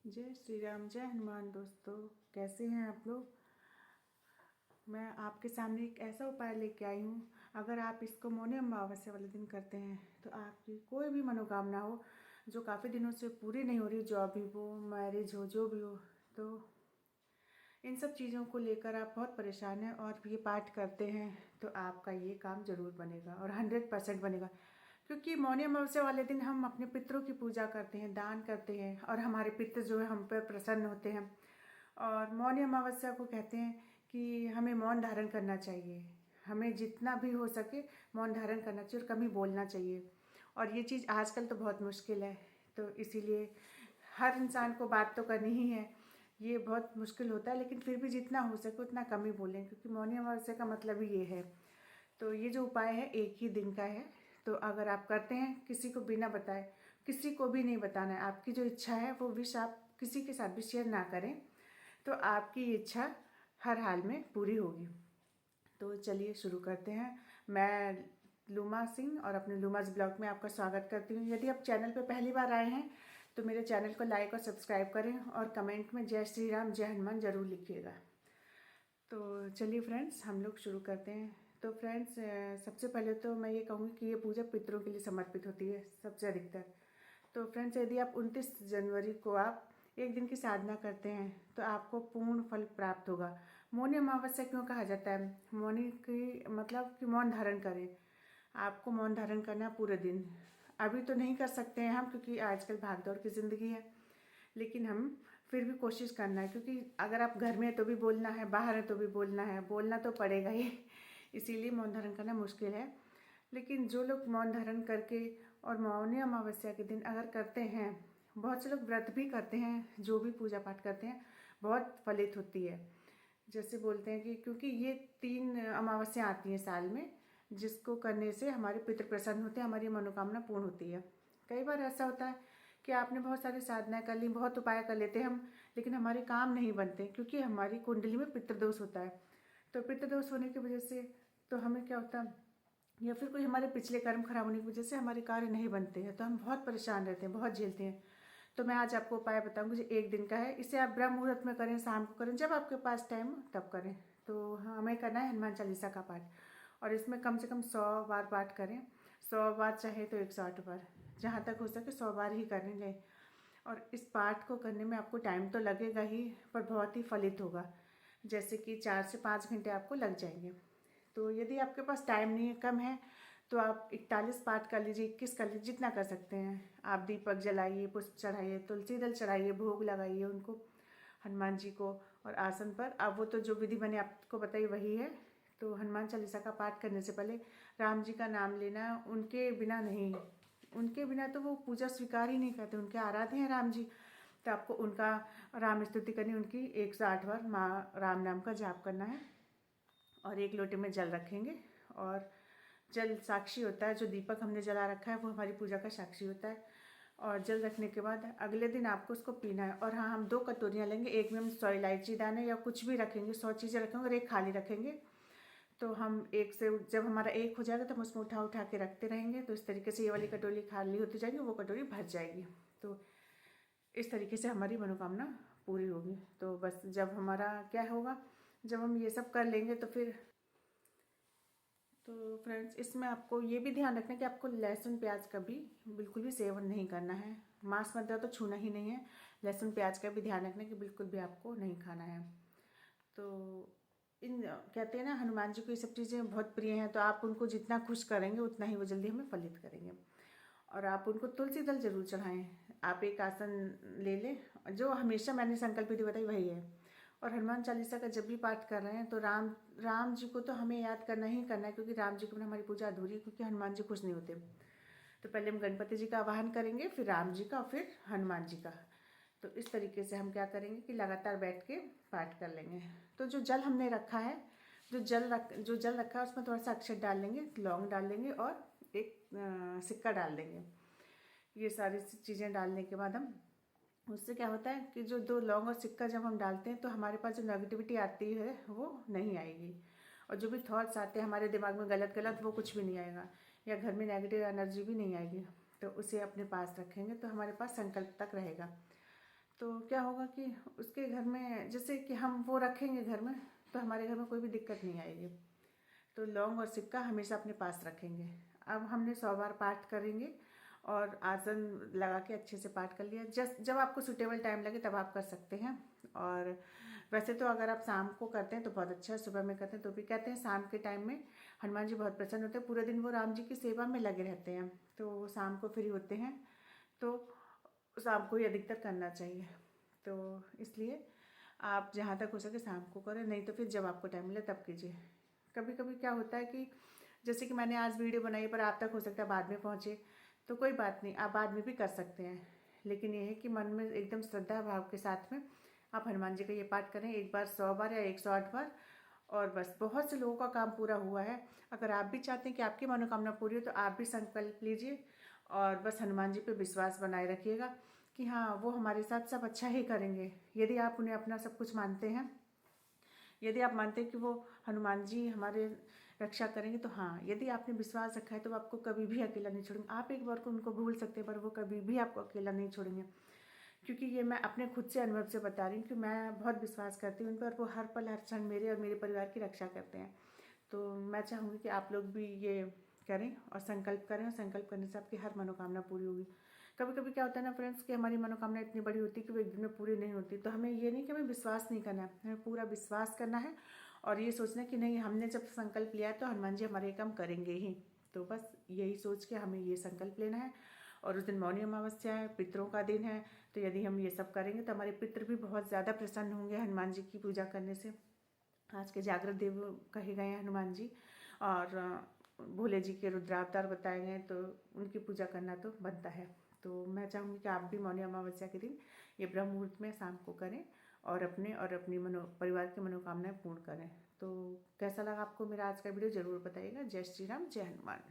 जय श्री राम, जय हनुमान। दोस्तों, कैसे हैं आप लोग। मैं आपके सामने एक ऐसा उपाय लेके आई हूँ। अगर आप इसको मौनी अमावस्या वाले दिन करते हैं तो आपकी कोई भी मनोकामना हो जो काफ़ी दिनों से पूरी नहीं हो रही, जॉब भी हो, मैरिज हो, जो भी हो, तो इन सब चीज़ों को लेकर आप बहुत परेशान हैं और ये पाठ करते हैं तो आपका ये काम ज़रूर बनेगा और 100% बनेगा। क्योंकि मौनी अमावस्या वाले दिन हम अपने पितरों की पूजा करते हैं, दान करते हैं और हमारे पितर जो है हम पर प्रसन्न होते हैं। और मौनी अमावस्या को कहते हैं कि हमें मौन धारण करना चाहिए। हमें जितना भी हो सके मौन धारण करना चाहिए और कम ही बोलना चाहिए। और ये चीज़ आजकल तो बहुत मुश्किल है, तो इसीलिए हर इंसान को बात तो करनी ही है। ये बहुत मुश्किल होता है, लेकिन फिर भी जितना हो सके उतना कम ही बोलें, क्योंकि मौनी अमावस्या का मतलब ही ये है। तो ये जो उपाय है एक ही दिन का है। तो अगर आप करते हैं, किसी को बिना बताए, किसी को भी नहीं बताना है, आपकी जो इच्छा है वो विश आप किसी के साथ भी शेयर ना करें, तो आपकी इच्छा हर हाल में पूरी होगी। तो चलिए शुरू करते हैं। मैं लूमा सिंह और अपने लूमास ब्लॉग में आपका स्वागत करती हूँ। यदि आप चैनल पर पहली बार आए हैं तो मेरे चैनल को लाइक और सब्सक्राइब करें और कमेंट में जय श्री राम, जय हनुमान ज़रूर लिखिएगा। तो चलिए फ्रेंड्स, हम लोग शुरू करते हैं। तो फ्रेंड्स, सबसे पहले तो मैं ये कहूँगी कि ये पूजा पितरों के लिए समर्पित होती है सबसे अधिकतर। तो फ्रेंड्स, यदि आप 29 जनवरी को आप एक दिन की साधना करते हैं तो आपको पूर्ण फल प्राप्त होगा। मौनी अमावस्या क्यों कहा जाता है? मौनी की मतलब कि मौन धारण करें। आपको मौन धारण करना है पूरे दिन। अभी तो नहीं कर सकते हैं हम, क्योंकि आजकल भागदौड़ की ज़िंदगी है, लेकिन हम फिर भी कोशिश करना है, क्योंकि अगर आप घर में है तो भी बोलना है, बाहर है तो भी बोलना है, बोलना तो पड़ेगा ही। इसीलिए मौन धारण करना मुश्किल है। लेकिन जो लोग मौन धारण करके और मौनी अमावस्या के दिन अगर करते हैं, बहुत से लोग व्रत भी करते हैं, जो भी पूजा पाठ करते हैं, बहुत फलित होती है। जैसे बोलते हैं कि क्योंकि ये 3 अमावस्या आती हैं साल में, जिसको करने से हमारे पितृ प्रसन्न होते हैं, हमारी मनोकामना पूर्ण होती है। कई बार ऐसा होता है कि आपने बहुत सारी साधनाएं कर ली, बहुत उपाय कर लेते हैं हम, लेकिन हमारे काम नहीं बनते, क्योंकि हमारी कुंडली में पितृदोष होता है। तो पितृदोष होने की वजह से तो हमें क्या होता है, या फिर कोई हमारे पिछले कर्म खराब होने की वजह से हमारे कार्य नहीं बनते हैं, तो हम बहुत परेशान रहते हैं, बहुत झेलते हैं। तो मैं आज आपको उपाय बताऊंगी जो एक दिन का है। इसे आप ब्रह्म मुहूर्त में करें, शाम को करें, जब आपके पास टाइम हो तब करें। तो हाँ, हमें करना है हनुमान चालीसा का पाठ, और इसमें कम से कम 100 बार पाठ करें। 100 बार चाहे तो 108 बार, जहाँ तक हो सके 100 बार ही करेंगे। और इस पाठ को करने में आपको टाइम तो लगेगा ही, पर बहुत ही फलित होगा। जैसे कि 4 से 5 घंटे आपको लग जाएंगे। तो यदि आपके पास टाइम नहीं है, कम है, तो आप 41 पाठ कर लीजिए, 21 कर लीजिए, जितना कर सकते हैं। आप दीपक जलाइए, पुष्प चढ़ाइए, तुलसी दल चढ़ाइए, भोग लगाइए उनको, हनुमान जी को, और आसन पर। अब वो तो जो विधि मैंने आपको बताई वही है। तो हनुमान चालीसा का पाठ करने से पहले राम जी का नाम लेना, उनके बिना नहीं, उनके बिना तो वो पूजा स्वीकार ही नहीं करते। उनके आराध्य हैं राम जी, तो आपको उनका राम स्तुति करनी, उनकी 108 बार माँ राम नाम का जाप करना है। और एक लोटे में जल रखेंगे, और जल साक्षी होता है। जो दीपक हमने जला रखा है वो हमारी पूजा का साक्षी होता है। और जल रखने के बाद अगले दिन आपको उसको पीना है। और हाँ, हम 2 कटोरियाँ लेंगे, एक में हम 100 इलायची दाने या कुछ भी रखेंगे, 100 चीज़ें रखेंगे और एक खाली रखेंगे। तो हम एक से जब हमारा एक हो जाएगा तो हम उसमें उठा उठा के रखते रहेंगे। तो इस तरीके से ये वाली कटोरी खाली होती जाएगी, वो कटोरी भर जाएगी। तो इस तरीके से हमारी मनोकामना पूरी होगी। तो बस जब हमारा क्या होगा, जब हम ये सब कर लेंगे तो फिर, तो फ्रेंड्स, इसमें आपको ये भी ध्यान रखना है कि आपको लहसुन प्याज का भी बिल्कुल भी सेवन नहीं करना है। मांस मदिरा तो छूना ही नहीं है। लहसुन प्याज का भी ध्यान रखना है कि बिल्कुल भी आपको नहीं खाना है। तो इन कहते हैं ना, हनुमान जी को ये सब चीज़ें बहुत प्रिय हैं, तो आप उनको जितना खुश करेंगे उतना ही वो जल्दी हमें फलित करेंगे। और आप उनको तुलसी दल जरूर चढ़ाएं। आप एक आसन ले लें, जो हमेशा मैंने संकल्प विधि बताई वही है। और हनुमान चालीसा का जब भी पाठ कर रहे हैं तो राम जी को तो हमें याद करना ही करना है, क्योंकि राम जी के बिना हमारी पूजा अधूरी है, क्योंकि हनुमान जी खुश नहीं होते। तो पहले हम गणपति जी का आवाहन करेंगे, फिर राम जी का, फिर हनुमान जी का। तो इस तरीके से हम क्या करेंगे कि लगातार बैठ के पाठ कर लेंगे। तो जो जल हमने रखा है, जो जल रखा है उसमें थोड़ा सा अक्षत डाल लेंगे, लौंग डाल लेंगे और एक सिक्का डाल देंगे। ये सारी चीज़ें डालने के बाद हम, उससे क्या होता है कि जो 2 लौंग और सिक्का जब हम डालते हैं तो हमारे पास जो नेगेटिविटी आती है वो नहीं आएगी। और जो भी थॉट्स आते हैं हमारे दिमाग में गलत गलत, वो कुछ भी नहीं आएगा, या घर में नेगेटिव एनर्जी भी नहीं आएगी। तो उसे अपने पास रखेंगे तो हमारे पास संकल्प तक रहेगा। तो क्या होगा कि उसके घर में जैसे कि हम वो रखेंगे घर में, तो हमारे घर में कोई भी दिक्कत नहीं आएगी। तो लौंग और सिक्का हमेशा अपने पास रखेंगे। अब हमने 100 बार पाठ करेंगे और आसन लगा के अच्छे से पाठ कर लिया। जब आपको सूटेबल टाइम लगे तब आप कर सकते हैं। और वैसे तो अगर आप शाम को करते हैं तो बहुत अच्छा है, सुबह में करते हैं तो भी कहते हैं शाम के टाइम में हनुमान जी बहुत प्रसन्न होते हैं। पूरे दिन वो राम जी की सेवा में लगे रहते हैं, तो वो शाम को फ्री होते हैं, तो शाम को ही अधिकतर करना चाहिए। तो इसलिए आप जहाँ तक हो सके शाम को करें, नहीं तो फिर जब आपको टाइम मिले तब कीजिए। कभी कभी क्या होता है कि जैसे कि मैंने आज वीडियो बनाई पर आप तक हो सकता है बाद में पहुँचे, तो कोई बात नहीं, आप बाद में भी कर सकते हैं। लेकिन ये है कि मन में एकदम श्रद्धा भाव के साथ में आप हनुमान जी का ये पाठ करें, एक बार 100 बार या 108 बार, और बस। बहुत से लोगों का काम पूरा हुआ है। अगर आप भी चाहते हैं कि आपकी मनोकामना पूरी हो तो आप भी संकल्प लीजिए और बस हनुमान जी पे विश्वास बनाए रखिएगा कि हाँ, वो हमारे साथ सब अच्छा ही करेंगे। यदि आप उन्हें अपना सब कुछ मानते हैं, यदि आप मानते हैं कि वो हनुमान जी हमारे रक्षा करेंगे, तो हाँ, यदि आपने विश्वास रखा है तो वो आपको कभी भी अकेला नहीं छोड़ेंगे। आप एक बार को उनको भूल सकते हैं पर वो कभी भी आपको अकेला नहीं छोड़ेंगे। क्योंकि ये मैं अपने खुद से अनुभव से बता रही हूँ कि मैं बहुत विश्वास करती हूँ उन पर। वो हर पल हर क्षण मेरे और मेरे परिवार की रक्षा करते हैं। तो मैं चाहूँगी कि आप लोग भी ये करें और संकल्प करें, और संकल्प करने से आपकी हर मनोकामना पूरी होगी। कभी कभी क्या होता है ना फ्रेंड्स, कि हमारी मनोकामना इतनी बड़ी होती है कि वो एक दिन में पूरी नहीं होती। तो हमें ये नहीं कि हमें विश्वास नहीं करना है, हमें पूरा विश्वास करना है और ये सोचना कि नहीं, हमने जब संकल्प लिया है तो हनुमान जी हमारे काम करेंगे ही। तो बस यही सोच के हमें ये संकल्प लेना है। और उस दिन मौनी अमावस्या है, पितरों का दिन है, तो यदि हम ये सब करेंगे तो हमारे पितृ भी बहुत ज़्यादा प्रसन्न होंगे हनुमान जी की पूजा करने से। आज के जागृत देव कहे गए हैं हनुमान जी, और भोले जी के रुद्रावतार बताए गए हैं, तो उनकी पूजा करना तो बनता है। तो मैं चाहूँगी कि आप भी मौनी अमावस्या के दिन ये ब्रह्म मुहूर्त में शाम को करें और अपने और अपनी परिवार की मनोकामनाएं पूर्ण करें। तो कैसा लगा आपको मेरा आज का वीडियो, ज़रूर बताइएगा। जय श्री राम, जय हनुमान।